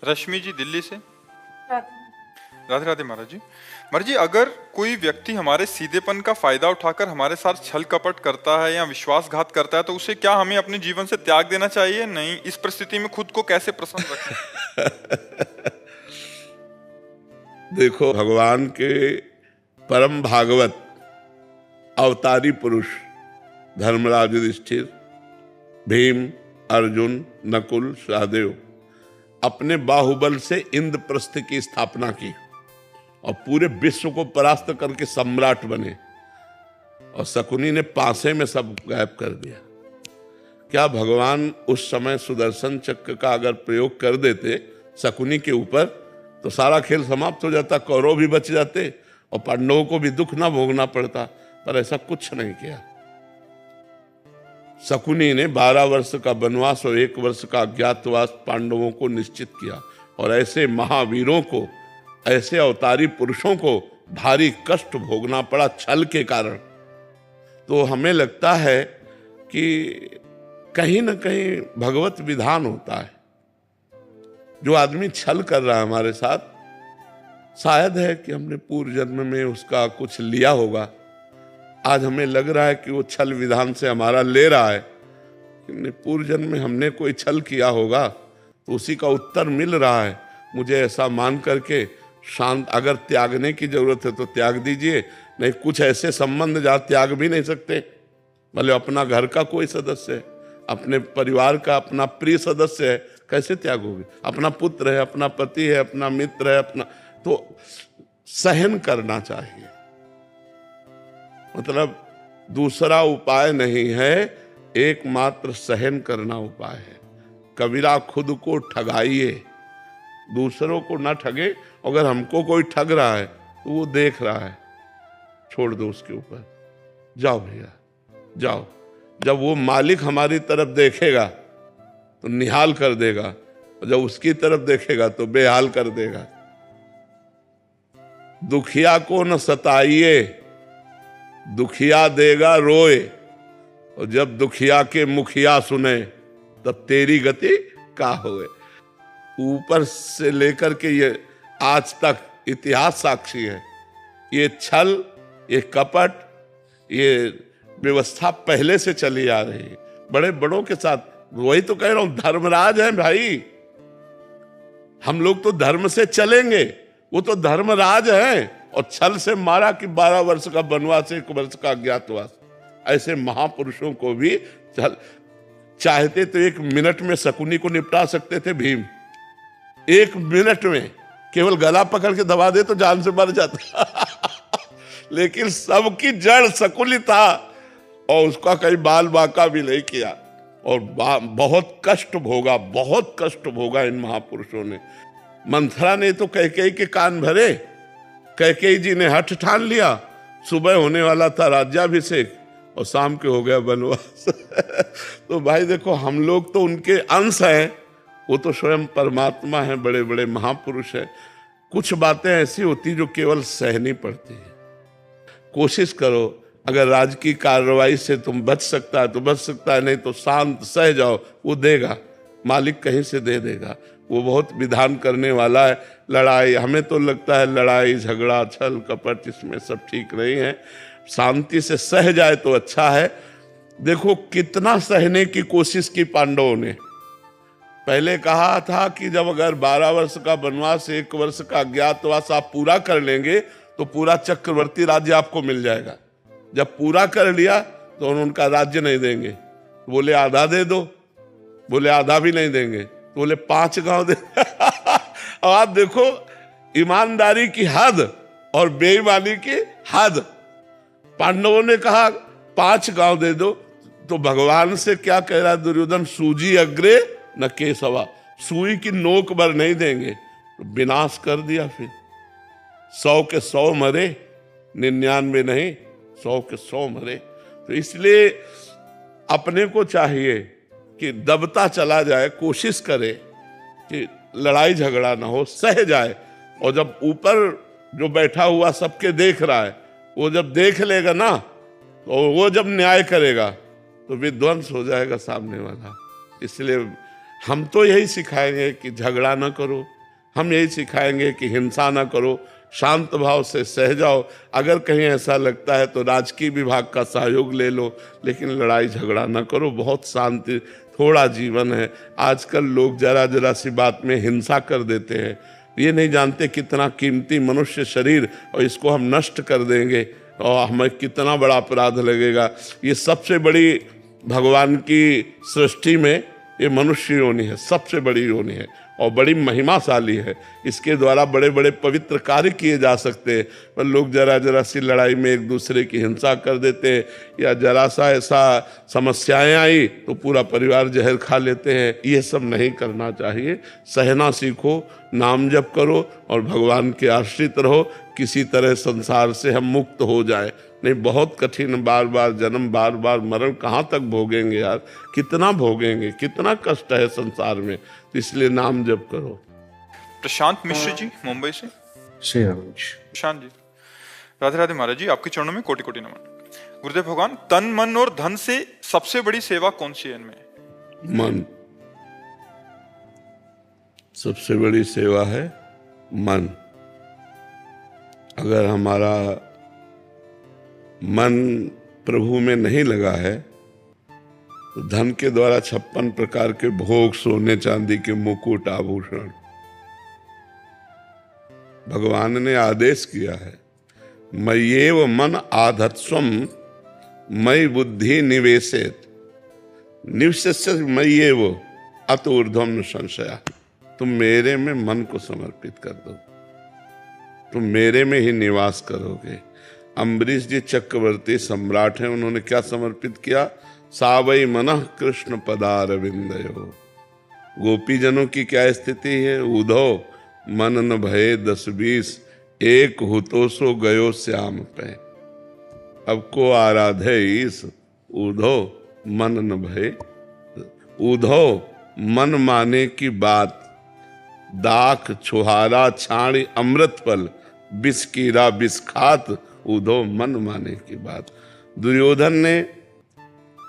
रश्मि जी दिल्ली से। राधे राधे महाराज जी। महाराज जी, अगर कोई व्यक्ति हमारे सीधेपन का फायदा उठाकर हमारे साथ छल कपट करता है या विश्वासघात करता है तो उसे क्या हमें अपने जीवन से त्याग देना चाहिए? नहीं, इस परिस्थिति में खुद को कैसे प्रसन्न रखें? देखो, भगवान के परम भागवत अवतारी पुरुष धर्मराज युधिष्ठिर, भीम, अर्जुन, नकुल, सहदेव अपने बाहुबल से इंद्रप्रस्थ की स्थापना की और पूरे विश्व को परास्त करके सम्राट बने, और शकुनी ने पासे में सब गायब कर दिया। क्या भगवान उस समय सुदर्शन चक्र का अगर प्रयोग कर देते शकुनी के ऊपर तो सारा खेल समाप्त हो जाता, कौरव भी बच जाते और पांडवों को भी दुख ना भोगना पड़ता, पर ऐसा कुछ नहीं किया। शकुनी ने 12 वर्ष का वनवास और 1 वर्ष का अज्ञातवास पांडवों को निश्चित किया, और ऐसे महावीरों को, ऐसे अवतारी पुरुषों को भारी कष्ट भोगना पड़ा छल के कारण। तो हमें लगता है कि कहीं ना कहीं भगवत विधान होता है। जो आदमी छल कर रहा है हमारे साथ, शायद है कि हमने पूर्व जन्म में उसका कुछ लिया होगा। आज हमें लग रहा है कि वो छल विधान से हमारा ले रहा है, लेकिन पूर्व जन्म में हमने कोई छल किया होगा तो उसी का उत्तर मिल रहा है। मुझे ऐसा मान करके शांत, अगर त्यागने की जरूरत है तो त्याग दीजिए, नहीं कुछ ऐसे संबंध जहाँ त्याग भी नहीं सकते। भले अपना घर का कोई सदस्य है, अपने परिवार का अपना प्रिय सदस्य है, कैसे त्यागोगे? अपना पुत्र है, अपना पति है, अपना मित्र है, अपना, तो सहन करना चाहिए। मतलब दूसरा उपाय नहीं है, एकमात्र सहन करना उपाय है। कबीरा खुद को ठगाइए, दूसरों को ना ठगे। अगर हमको कोई ठग रहा है तो वो देख रहा है, छोड़ दो उसके ऊपर, जाओ भैया जाओ। जब वो मालिक हमारी तरफ देखेगा तो निहाल कर देगा, और जब उसकी तरफ देखेगा तो बेहाल कर देगा। दुखिया को न सताइए, दुखिया देगा रोए, और जब दुखिया के मुखिया सुने तब तेरी गति का होए। ऊपर से लेकर के ये आज तक इतिहास साक्षी है। ये छल, ये कपट, ये व्यवस्था पहले से चली आ रही है बड़े बड़ों के साथ। वही तो कह रहा हूं, धर्मराज है भाई। हम लोग तो धर्म से चलेंगे, वो तो धर्मराज है। और छल से मारा कि 12 वर्ष का वनवास, 1 वर्ष का अज्ञातवास। ऐसे महापुरुषों को भी छल, चाहते तो 1 मिनट में शकुनी को निपटा सकते थे भीम। 1 मिनट में केवल गला पकड़ के दबा दे तो जान से मर जाता लेकिन सबकी जड़ शकुनी था, और उसका कहीं बाल बांका भी नहीं किया। और बहुत कष्ट भोगा, बहुत कष्ट भोगा इन महापुरुषों ने। मंथरा ने तो कैकेयी के कान भरे। कैकेयी जी ने हठ ठान लिया, सुबह होने वाला था राज्याभिषेक और शाम के हो गया वनवास तो भाई देखो, हम लोग तो उनके अंश हैं, वो तो स्वयं परमात्मा है, बड़े बड़े महापुरुष हैं। कुछ बातें ऐसी होती जो केवल सहनी पड़ती है। कोशिश करो, अगर राजकीय कार्रवाई से तुम बच सकता है तो बच सकता है, नहीं तो शांत सह जाओ, वो देगा, मालिक कहीं से दे देगा। वो बहुत विधान करने वाला है। लड़ाई, हमें तो लगता है लड़ाई झगड़ा छल कपट इसमें सब ठीक नहीं है। शांति से सह जाए तो अच्छा है। देखो कितना सहने की कोशिश की पांडवों ने। पहले कहा था कि जब अगर 12 वर्ष का वनवास, 1 वर्ष का अज्ञातवास आप पूरा कर लेंगे तो पूरा चक्रवर्ती राज्य आपको मिल जाएगा। जब पूरा कर लिया तो उनका राज्य नहीं देंगे, बोले आधा दे दो, बोले आधा भी नहीं देंगे, तो बोले 5 गांव दे अब आप देखो ईमानदारी की हद और बेईमानी की हद। पांडवों ने कहा 5 गांव दे दो, तो भगवान से क्या कह रहा है दुर्योधन? सूजी अग्रे न केसवा, सुई की नोक भर नहीं देंगे। तो विनाश कर दिया। फिर 100 के 100 मरे, 99 नहीं, 100 के 100 मरे। तो इसलिए अपने को चाहिए कि दबता चला जाए, कोशिश करे कि लड़ाई झगड़ा ना हो, सह जाए। और जब ऊपर जो बैठा हुआ सबके देख रहा है, वो जब देख लेगा ना, तो वो जब न्याय करेगा तो विध्वंस हो जाएगा सामने वाला। इसलिए हम तो यही सिखाएंगे कि झगड़ा ना करो, हम यही सिखाएंगे कि हिंसा ना करो, शांत भाव से सह जाओ। अगर कहीं ऐसा लगता है तो राजकीय विभाग का सहयोग ले लो, लेकिन लड़ाई झगड़ा ना करो। बहुत शांति थोड़ा जीवन है। आजकल लोग जरा जरा सी बात में हिंसा कर देते हैं। ये नहीं जानते कितना कीमती मनुष्य शरीर, और इसको हम नष्ट कर देंगे और हमें कितना बड़ा अपराध लगेगा। ये सबसे बड़ी भगवान की सृष्टि में ये मनुष्य योनि है, सबसे बड़ी योनि है और बड़ी महिमाशाली है। इसके द्वारा बड़े बड़े पवित्र कार्य किए जा सकते हैं, पर लोग जरा जरा सी लड़ाई में एक दूसरे की हिंसा कर देते हैं, या जरा सा ऐसा समस्याएं आई तो पूरा परिवार जहर खा लेते हैं। ये सब नहीं करना चाहिए। सहना सीखो, नाम जप करो और भगवान के आश्रित रहो। किसी तरह संसार से हम मुक्त हो जाए, नहीं बहुत कठिन, बार बार जन्म, बार बार मरण कहाँ तक भोगेंगे यार, कितना भोगेंगे, कितना कष्ट है संसार में। तो इसलिए नाम जप करो। प्रशांत मिश्र जी मुंबई से। प्रशांत जी, राधे राधे महाराज जी, आपके चरणों में कोटि कोटि नमन। गुरुदेव भगवान, तन मन और धन से सबसे बड़ी सेवा कौन सी है इनमें? मन सबसे बड़ी सेवा है। मन, अगर हमारा मन प्रभु में नहीं लगा है तो धन के द्वारा 56 प्रकार के भोग, सोने चांदी के मुकुट, आभूषण, भगवान ने आदेश किया है, मय्येव मन आधत्स्वम मयि बुद्धि निवेशेत निवस्य मय्येव अत ऊर्ध्वम न संशया। तुम मेरे में मन को समर्पित कर दो, तुम मेरे में ही निवास करोगे। अम्बरीश जी चक्रवर्ती सम्राट हैं, उन्होंने क्या समर्पित किया? सावई मनः कृष्ण पदारविंदयो। गोपी जनों की क्या स्थिति है? उधो मन न भये 10-20 एक हुतो सो गयो श्याम पे। अब को आराधे ईस उधो मन न भये। उधो मन माने की बात, दाख छुहारा छाणी अमृत फल, बिस कीरा बिस खात उधो मन माने की बात। दुर्योधन ने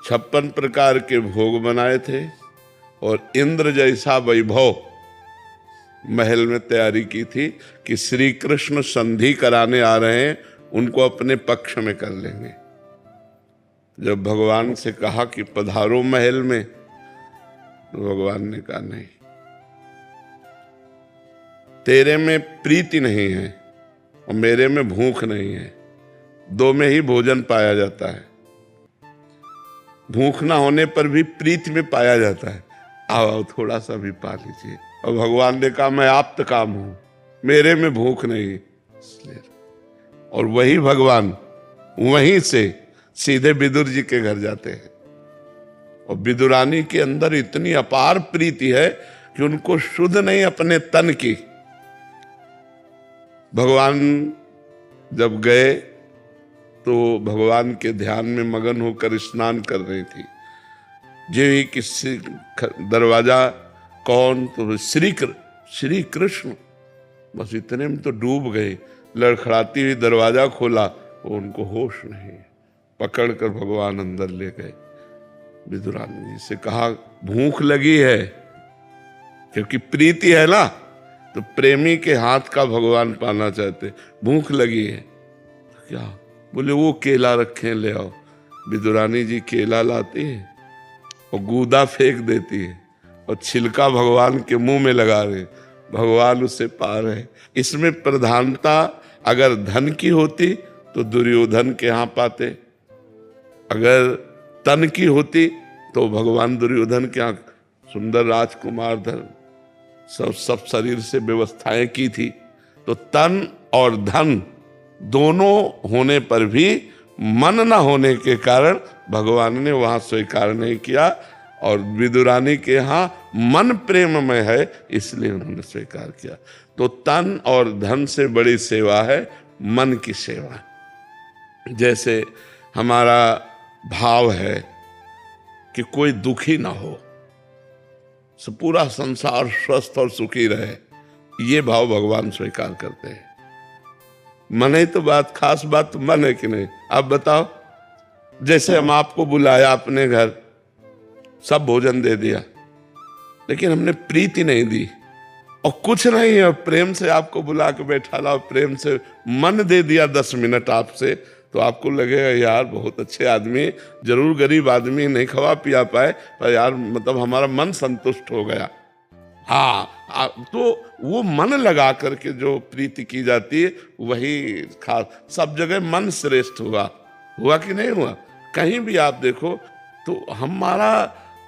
56 प्रकार के भोग बनाए थे और इंद्र जैसा वैभव महल में तैयारी की थी कि श्री कृष्ण संधि कराने आ रहे हैं, उनको अपने पक्ष में कर लेंगे। जब भगवान से कहा कि पधारो महल में, तो भगवान ने कहा नहीं, तेरे में प्रीति नहीं है और मेरे में भूख नहीं है, दो में ही भोजन पाया जाता है। भूख ना होने पर भी प्रीति में पाया जाता है। आओ थोड़ा सा भी पा लीजिए। और भगवान ने कहा मैं आप्त काम हूं, मेरे में भूख नहीं, इसलिए। और वही भगवान वहीं से सीधे विदुर जी के घर जाते हैं और विदुरानी के अंदर इतनी अपार प्रीति है कि उनको शुद्ध नहीं अपने तन की। भगवान जब गए तो भगवान के ध्यान में मगन होकर स्नान कर रही थी। जो ही किसी दरवाजा कौन, तो श्री कृष्ण, बस इतने में तो डूब गए। लड़खड़ाती हुई दरवाजा खोला, वो उनको होश नहीं, पकड़कर भगवान अंदर ले गए। विदुरानी जी से कहा भूख लगी है, क्योंकि प्रीति है ना, तो प्रेमी के हाथ का भगवान पाना चाहते। भूख लगी है तो क्या? बोले वो केला रखे ले आओ। विदुरानी जी केला लाती है और गूदा फेंक देती है और छिलका भगवान के मुंह में लगा रहे। भगवान उसे पा रहे। इसमें प्रधानता अगर धन की होती तो दुर्योधन के यहाँ पाते, अगर तन की होती तो भगवान दुर्योधन के यहाँ सुंदर राजकुमार धन सब शरीर से व्यवस्थाएं की थी। तो तन और धन दोनों होने पर भी मन न होने के कारण भगवान ने वहां स्वीकार नहीं किया। और विदुरानी के यहाँ मन प्रेम में है, इसलिए उन्होंने स्वीकार किया। तो तन और धन से बड़ी सेवा है मन की सेवा। जैसे हमारा भाव है कि कोई दुखी ना हो, पूरा संसार स्वस्थ और सुखी रहे, ये भाव भगवान स्वीकार करते हैं। मन ही तो बात, खास बात तो मन है कि नहीं? आप बताओ, जैसे हम आपको बुलाया अपने घर, सब भोजन दे दिया, लेकिन हमने प्रीति नहीं दी। और कुछ नहीं है, प्रेम से आपको बुला के बैठा ला, प्रेम से मन दे दिया 10 मिनट आपसे, तो आपको लगेगा यार बहुत अच्छे आदमी, जरूर गरीब आदमी, नहीं खवा पिया पाए, पर यार मतलब हमारा मन संतुष्ट हो गया। हाँ, तो वो मन लगा करके जो प्रीति की जाती है वही खास। सब जगह मन श्रेष्ठ हुआ कि नहीं हुआ? कहीं भी आप देखो तो हमारा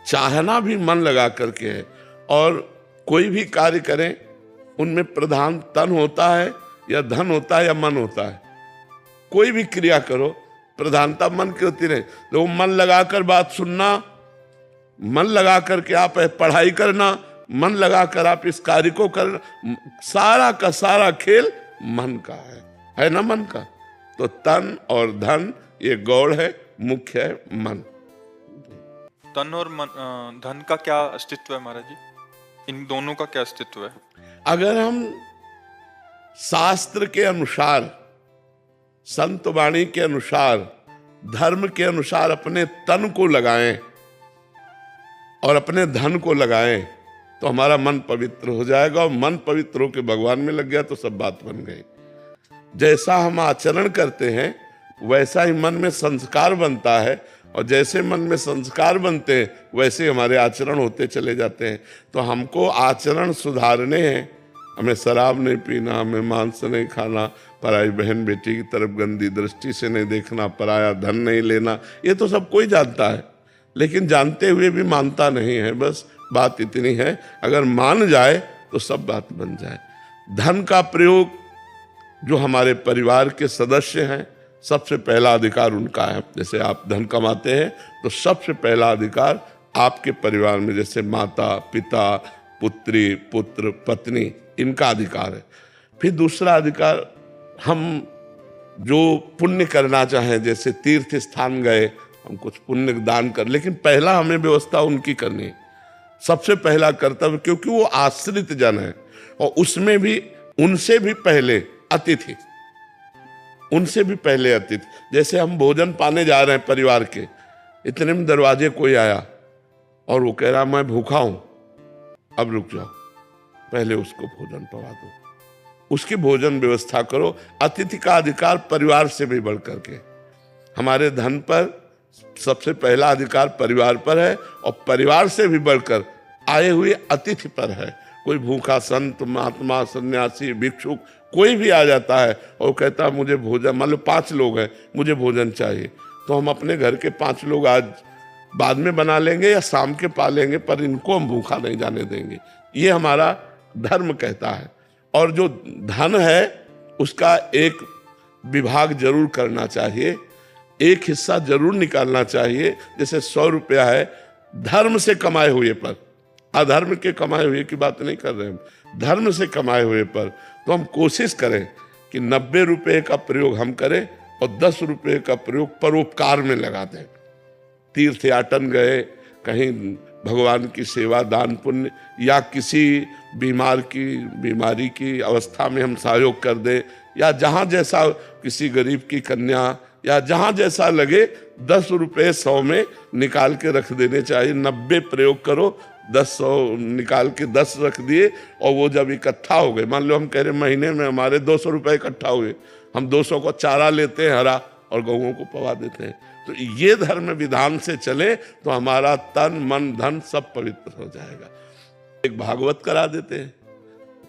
चाहना भी मन लगा करके है। और कोई भी कार्य करें उनमें प्रधान तन होता है या धन होता है या मन होता है। कोई भी क्रिया करो प्रधानता मन की होती नहीं। तो मन लगाकर बात सुनना, मन लगा करके आप पढ़ाई करना, मन लगाकर आप इस कार्य को करना, सारा का सारा खेल मन का है ना मन का। तो तन और धन ये गौड़ है, मुख्य है मन। तन और धन का क्या अस्तित्व है महाराज जी? इन दोनों का क्या अस्तित्व है? अगर हम शास्त्र के अनुसार, संत वाणी के अनुसार, धर्म के अनुसार अपने तन को लगाएं और अपने धन को लगाएं तो हमारा मन पवित्र हो जाएगा। और मन पवित्र होकर भगवान में लग गया तो सब बात बन गई। जैसा हम आचरण करते हैं वैसा ही मन में संस्कार बनता है, और जैसे मन में संस्कार बनते हैं वैसे हमारे आचरण होते चले जाते हैं। तो हमको आचरण सुधारने हैं। हमें शराब नहीं पीना, हमें मांस नहीं खाना, पराई बहन बेटी की तरफ गंदी दृष्टि से नहीं देखना, पराया धन नहीं लेना, ये तो सब कोई जानता है, लेकिन जानते हुए भी मानता नहीं है। बस बात इतनी है, अगर मान जाए तो सब बात बन जाए। धन का प्रयोग जो हमारे परिवार के सदस्य हैं, सबसे पहला अधिकार उनका है। जैसे आप धन कमाते हैं तो सबसे पहला अधिकार आपके परिवार में, जैसे माता पिता, पुत्री पुत्र पत्नी, इनका अधिकार है। फिर दूसरा अधिकार, हम जो पुण्य करना चाहें, जैसे तीर्थ स्थान गए, हम कुछ पुण्य दान कर, लेकिन पहला हमें व्यवस्था उनकी करनी है, सबसे पहला कर्तव्य, क्योंकि वो आश्रित जन है। और उसमें भी उनसे भी पहले अतिथि, उनसे भी पहले अतिथि। जैसे हम भोजन पाने जा रहे हैं परिवार के, इतने में दरवाजे कोई आया और वो कह रहा मैं भूखा हूं, अब रुक जाओ, पहले उसको भोजन पवा दो, उसकी भोजन व्यवस्था करो। अतिथि का अधिकार परिवार से भी बढ़ करके, हमारे धन पर सबसे पहला अधिकार परिवार पर है, और परिवार से भी बढ़कर आए हुए अतिथि पर है। कोई भूखा संत, महात्मा, सन्यासी, भिक्षुक कोई भी आ जाता है और कहता है मुझे भोजन, मान लो 5 लोग हैं, मुझे भोजन चाहिए, तो हम अपने घर के 5 लोग आज बाद में बना लेंगे या शाम के पा लेंगे, पर इनको हम भूखा नहीं जाने देंगे। ये हमारा धर्म कहता है। और जो धन है उसका एक विभाग जरूर करना चाहिए, एक हिस्सा जरूर निकालना चाहिए। जैसे 100 रुपया है धर्म से कमाए हुए पर, अधर्म के कमाए हुए की बात नहीं कर रहे हैं, धर्म से कमाए हुए पर, तो हम कोशिश करें कि 90 रुपये का प्रयोग हम करें और 10 रुपये का प्रयोग परोपकार में लगा दें। तीर्थ याटन गए, कहीं भगवान की सेवा, दान पुण्य, या किसी बीमारी की अवस्था में हम सहयोग कर दें, या जहाँ जैसा किसी गरीब की कन्या, या जहाँ जैसा लगे 10 रुपये 100 में निकाल के रख देने चाहिए। 90 प्रयोग करो, 100 निकाल के 10 रख दिए, और वो जब इकट्ठा हो गए, मान लो हम कह रहे महीने में हमारे 200 रुपये इकट्ठा हुए, हम 200 को चारा लेते हैं हरा और गौओं को पवा देते हैं। तो ये धर्म विधान से चले तो हमारा तन मन धन सब पवित्र हो जाएगा। एक भागवत करा देते हैं,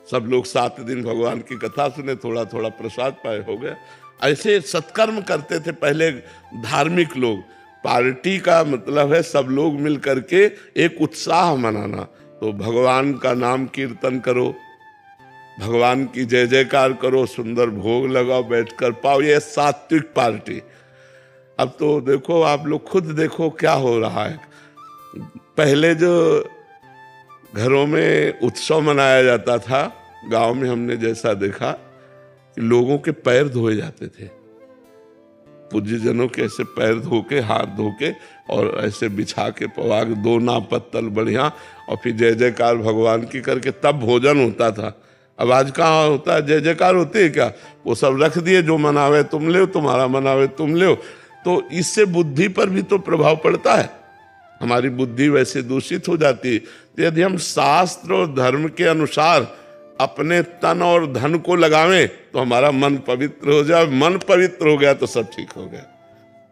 सब लोग 7 दिन भगवान की कथा सुने, थोड़ा थोड़ा प्रसाद पाए, हो गया। ऐसे सत्कर्म करते थे पहले धार्मिक लोग। पार्टी का मतलब है सब लोग मिल करके एक उत्साह मनाना। तो भगवान का नाम कीर्तन करो, भगवान की जय जयकार करो, सुंदर भोग लगाओ, बैठकर पाओ, ये सात्विक पार्टी। अब तो देखो, आप लोग खुद देखो क्या हो रहा है। पहले जो घरों में उत्सव मनाया जाता था, गांव में हमने जैसा देखा कि लोगों के पैर धोए जाते थे, पूज्य जनों के ऐसे पैर धो के, हाथ धो के, और ऐसे बिछा के पवा के 2 ना पत्तल बढ़िया, और फिर जय जयकार भगवान की करके तब भोजन होता था। अब आज कहाँ होता है, जय जयकार होती है क्या? वो सब रख दिए, जो मनावे तुम ले, तुम्हारा मनावे तुम ले। तो इससे बुद्धि पर भी तो प्रभाव पड़ता है, हमारी बुद्धि वैसे दूषित हो जाती है। तो यदि हम शास्त्र और धर्म के अनुसार अपने तन और धन को लगावें तो हमारा मन पवित्र हो जाए। मन पवित्र हो गया तो सब ठीक हो गया,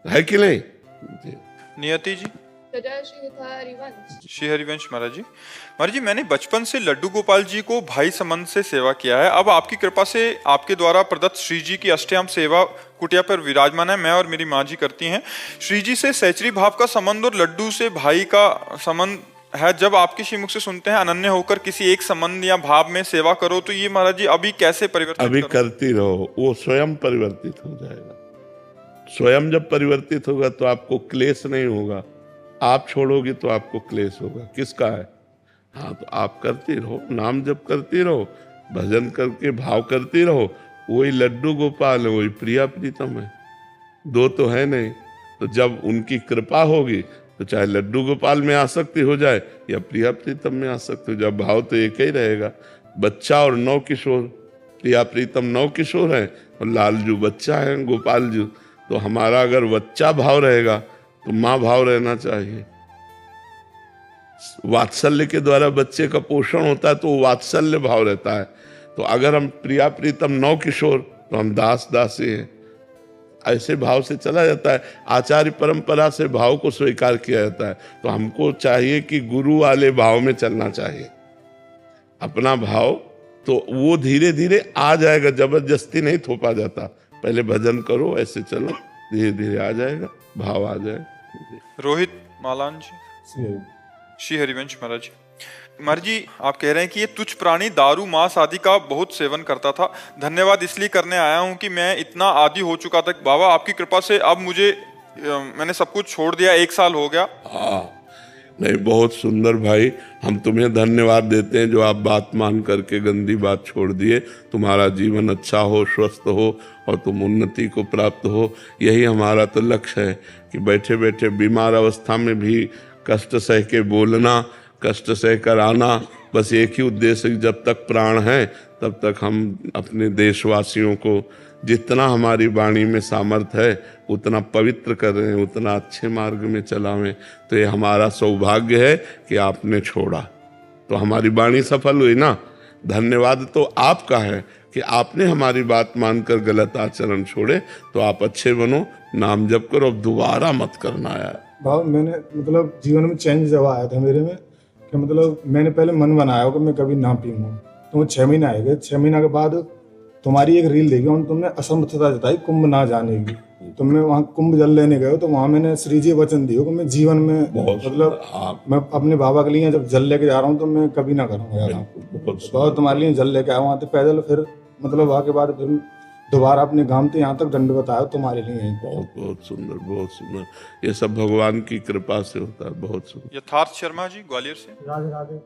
है कि नहीं जी। नियति जी। जय श्री हरिवंश। श्री हरिवंश महाराज जी। महाराज जी, मैंने बचपन से लड्डू गोपाल जी को भाई संबंध से सेवा किया है। अब आपकी कृपा से आपके द्वारा प्रदत्त श्री जी की अष्टयाम सेवा कुटिया पर विराजमान है। मैं और मेरी माँ जी करती हैं। श्री जी से सहचरी भाव का संबंध और लड्डू से भाई का संबंध है। जब आपके श्रीमुख से सुनते हैं अनन्य होकर किसी एक संबंध या भाव में सेवा करो, तो ये महाराज जी अभी कैसे परिवर्तित अभी करती रहो, वो स्वयं परिवर्तित हो जाएगा। स्वयं जब परिवर्तित होगा तो आपको क्लेश नहीं होगा। आप छोड़ोगे तो आपको क्लेश होगा। किसका है? हाँ, तो आप करती रहो, नाम जप करती रहो, भजन करके भाव करती रहो। वही लड्डू गोपाल है, वही प्रिया प्रीतम है, दो तो है नहीं। तो जब उनकी कृपा होगी तो चाहे लड्डू गोपाल में आसक्ति हो जाए या प्रिया प्रीतम में आसक्ति हो जाए, भाव तो एक ही रहेगा। बच्चा और नौ किशोर, प्रिया प्रीतम नौ किशोर हैं और लालजू बच्चा है, गोपाल जी। तो हमारा अगर बच्चा भाव रहेगा तो माँ भाव रहना चाहिए। वात्सल्य के द्वारा बच्चे का पोषण होता है तो वात्सल्य भाव रहता है। तो अगर हम प्रिया प्रीतम नौ किशोर तो हम दास दासी हैं, ऐसे भाव से चला जाता है। आचार्य परंपरा से भाव को स्वीकार किया जाता है। तो हमको चाहिए कि गुरु वाले भाव में चलना चाहिए। अपना भाव तो वो धीरे धीरे आ जाएगा, जबरदस्ती नहीं थोपा जाता। पहले भजन करो, ऐसे चलो, धीरे धीरे आ जाएगा, भाव आ जाएगा। रोहित मालान जी। श्री हरिवंश महाराज जी। महाराज जी, आप कह रहे हैं कि ये तुच्छ प्राणी दारू मांस आदि का बहुत सेवन करता था। धन्यवाद इसलिए करने आया हूँ कि मैं इतना आदी हो चुका था। बाबा आपकी कृपा से अब मैंने सब कुछ छोड़ दिया, 1 साल हो गया। हाँ, नहीं, बहुत सुंदर भाई। हम तुम्हें धन्यवाद देते हैं जो आप बात मान करके गंदी बात छोड़ दिए। तुम्हारा जीवन अच्छा हो, स्वस्थ हो और तुम उन्नति को प्राप्त हो, यही हमारा तो लक्ष्य है कि बैठे बैठे बीमार अवस्था में भी कष्ट सह के बोलना, कष्ट सह कर आना, बस एक ही उद्देश्य, जब तक प्राण है तब तक हम अपने देशवासियों को जितना हमारी वाणी में सामर्थ्य है उतना पवित्र कर रहे हैं, उतना अच्छे मार्ग में चलावें। तो ये हमारा सौभाग्य है कि आपने छोड़ा, तो हमारी वाणी सफल हुई ना। धन्यवाद तो आपका है कि आपने हमारी बात मानकर गलत आचरण छोड़े। तो आप अच्छे बनो, नाम जप करो, अब दोबारा मत करना यार। भाव मैंने मतलब जीवन में चेंज जब आया था मेरे में कि मतलब मैंने पहले मन बनाया हो कि मैं कभी ना पीऊंगा। तो वो 6 महीने आए गए। 6 महीने के बाद तुम्हारी एक रील देखी और तुमने असमर्थता जताई कुंभ ना जाने की। तुमने वहाँ कुंभ जल लेने गए हो, तो वहाँ मैंने श्री जी वचन दिया कि मैं जीवन में मतलब मैं अपने बाबा के लिए जब जल लेके जा रहा हूँ तो मैं कभी ना करूँगा यार। बहुत तुम्हारे लिए जल लेके आया वहाँ तो पैदल, फिर मतलब वहाँ के बाद फिर दोबारा अपने गांव से यहाँ तक दंड बताया तुम्हारे लिए। बहुत बहुत सुंदर, बहुत सुंदर। ये सब भगवान की कृपा से होता है। बहुत सुंदर। यथार्थ शर्मा जी, ग्वालियर से। राधे राधे।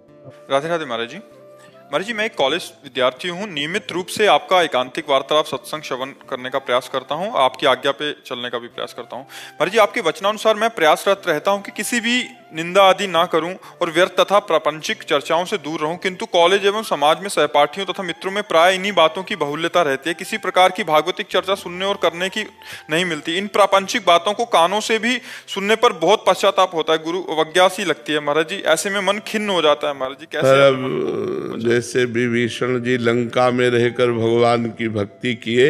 राधे राधे महाराज जी। महाराज जी, मैं एक कॉलेज विद्यार्थी हूँ। नियमित रूप से आपका एकांतिक वार्तालाप सत्संग श्रवण करने का प्रयास करता हूँ, आपकी आज्ञा पे चलने का भी प्रयास करता हूँ। महाराज जी, आपके वचनानुसार मैं प्रयासरत रहता हूँ कि किसी भी निंदा आदि ना करूं और व्यर्थ तथा प्रापंचिक चर्चाओं से दूर रहूं, किंतु कॉलेज एवं समाज में सहपाठियों तथा मित्रों में प्राय इन्हीं बातों की बहुल्यता रहती है। किसी प्रकार की भागवतिक चर्चा सुनने और करने की नहीं मिलती। इन प्रापंचिक बातों को कानों से भी सुनने पर बहुत पश्चाताप होता है, गुरु अवज्ञा सी लगती है महाराज जी। ऐसे में मन खिन्न हो जाता है महाराज जी, कैसे? जैसे विभीषण जी लंका में रहकर भगवान की भक्ति किए,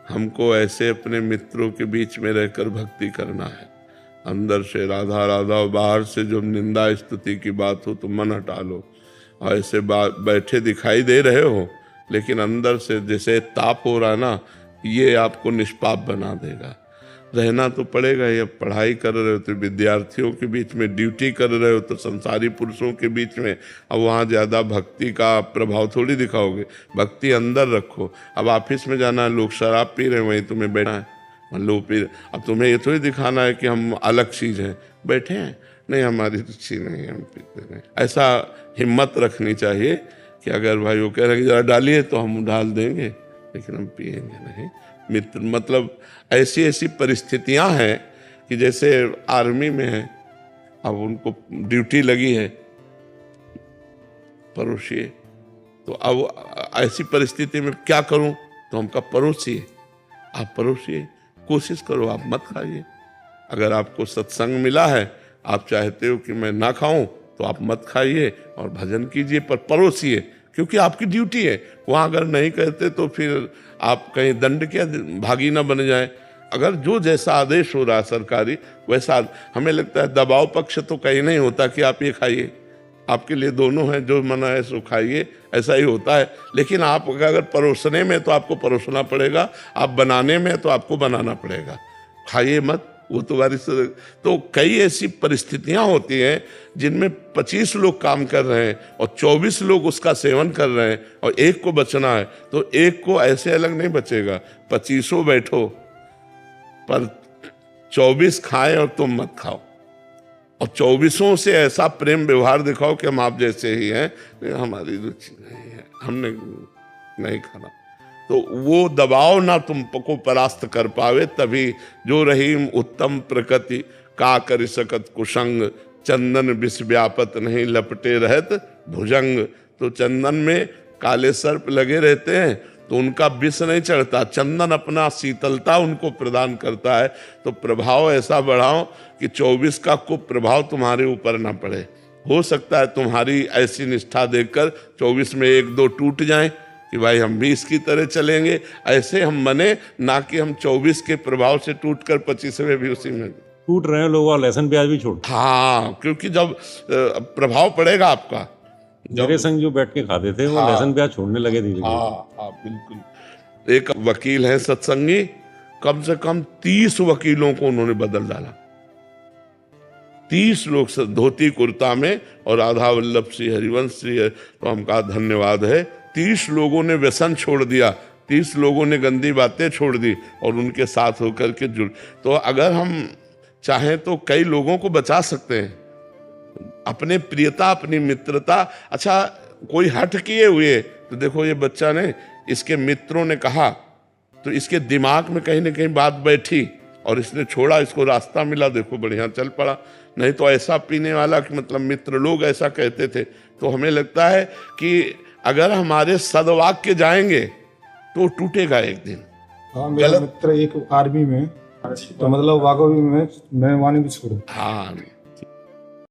हमको ऐसे अपने मित्रों के बीच में रहकर भक्ति करना है। अंदर से राधा राधा और बाहर से जो निंदा स्तुति की बात हो तो मन हटा लो। और ऐसे बैठे दिखाई दे रहे हो लेकिन अंदर से जैसे ताप हो रहा ना, ये आपको निष्पाप बना देगा। रहना तो पड़ेगा ही। अब पढ़ाई कर रहे हो तो विद्यार्थियों के बीच में, ड्यूटी कर रहे हो तो संसारी पुरुषों के बीच में। अब वहाँ ज़्यादा भक्ति का प्रभाव थोड़ी दिखाओगे, भक्ति अंदर रखो। अब ऑफिस में जाना है, लोग शराब पी रहे हैं, वहीं तुम्हें बैठना है, लोग पी। अब तुम्हें ये थोड़ी दिखाना है कि हम अलग चीज़ हैं, बैठे हैं, नहीं हमारी रुचि नहीं, हम पीते नहीं। ऐसा हिम्मत रखनी चाहिए कि अगर भाई वो कह रहे हैं कि जरा डालिए तो हम डाल देंगे, लेकिन हम पिएंगे नहीं। मित्र मतलब ऐसी ऐसी परिस्थितियां हैं कि जैसे आर्मी में है, अब उनको ड्यूटी लगी है, परोसिए। तो अब ऐसी परिस्थिति में क्या करूं, तो हमका परोसिए, आप परोसिए, कोशिश करो, आप मत खाइए। अगर आपको सत्संग मिला है, आप चाहते हो कि मैं ना खाऊं, तो तो आप मत खाइए और भजन कीजिए, पर परोसिए, क्योंकि आपकी ड्यूटी है। वहाँ अगर नहीं करते तो फिर आप कहीं दंड के भागी ना बन जाए। अगर जो जैसा आदेश हो रहा है सरकारी वैसा, हमें लगता है दबाव पक्ष तो कहीं नहीं होता कि आप ये खाइए, आपके लिए दोनों हैं, जो मना है सो खाइए, ऐसा ही होता है। लेकिन आप अगर परोसने में तो आपको परोसना पड़ेगा, आप बनाने में तो आपको बनाना पड़ेगा। खाइए मत, वो तुम्हारी तो कई ऐसी परिस्थितियां होती हैं जिनमें 25 लोग काम कर रहे हैं और 24 लोग उसका सेवन कर रहे हैं और एक को बचना है, तो एक को ऐसे अलग नहीं बचेगा। 25 बैठो पर 24 खाएं और तुम मत खाओ, और 24 से ऐसा प्रेम व्यवहार दिखाओ कि हम आप जैसे ही हैं, हमारी रुचि नहीं है, हमने नहीं खाना। तो वो दबाव ना तुमको परास्त कर पावे, तभी जो रहीम उत्तम प्रकृति का कर सकत कुसंग, चंदन विष व्यापत नहीं लपटे रहत भुजंग। तो चंदन में काले सर्प लगे रहते हैं तो उनका विष नहीं चढ़ता, चंदन अपना शीतलता उनको प्रदान करता है। तो प्रभाव ऐसा बढ़ाओ कि 24 का कुप्रभाव तुम्हारे ऊपर ना पड़े। हो सकता है तुम्हारी ऐसी निष्ठा देखकर 24 में 1-2 टूट जाएं कि भाई हम भी इसकी तरह चलेंगे, ऐसे हम बने, ना कि हम 24 के प्रभाव से टूटकर 25वें भी उसी में टूट रहे हैं लोग और लहसुन प्याज भी छोड़। हाँ, क्योंकि जब प्रभाव पड़ेगा आपका, मेरे संग जो बैठ के खाते थे वो लहसुन प्याज छोड़ने लगे धीरे धीरे। हाँ बिल्कुल। एक वकील है सत्संगी, कम से कम 30 वकीलों को उन्होंने बदल डाला। 30 लोग धोती कुर्ता में, और राधा वल्लभ श्री हरिवंश श्री, तो हम कहा धन्यवाद है। 30 लोगों ने व्यसन छोड़ दिया, 30 लोगों ने गंदी बातें छोड़ दी और उनके साथ होकर के जुड़। तो अगर हम चाहें तो कई लोगों को बचा सकते हैं, अपने प्रियता, अपनी मित्रता। अच्छा, कोई हट किए हुए तो देखो ये बच्चा ने, इसके मित्रों ने कहा तो इसके दिमाग में कहीं ना कहीं बात बैठी और इसने छोड़ा, इसको रास्ता मिला, देखो बढ़िया चल पड़ा। नहीं तो ऐसा पीने वाला कि मतलब मित्र लोग ऐसा कहते थे। तो हमें लगता है कि अगर हमारे सद्वाक्य जाएंगे तो टूटेगा एक दिन। हाँ, मेरा मित्र एक आर्मी में, तो मतलब वाकई में मैं वाणी भी छोड़ू। हाँ,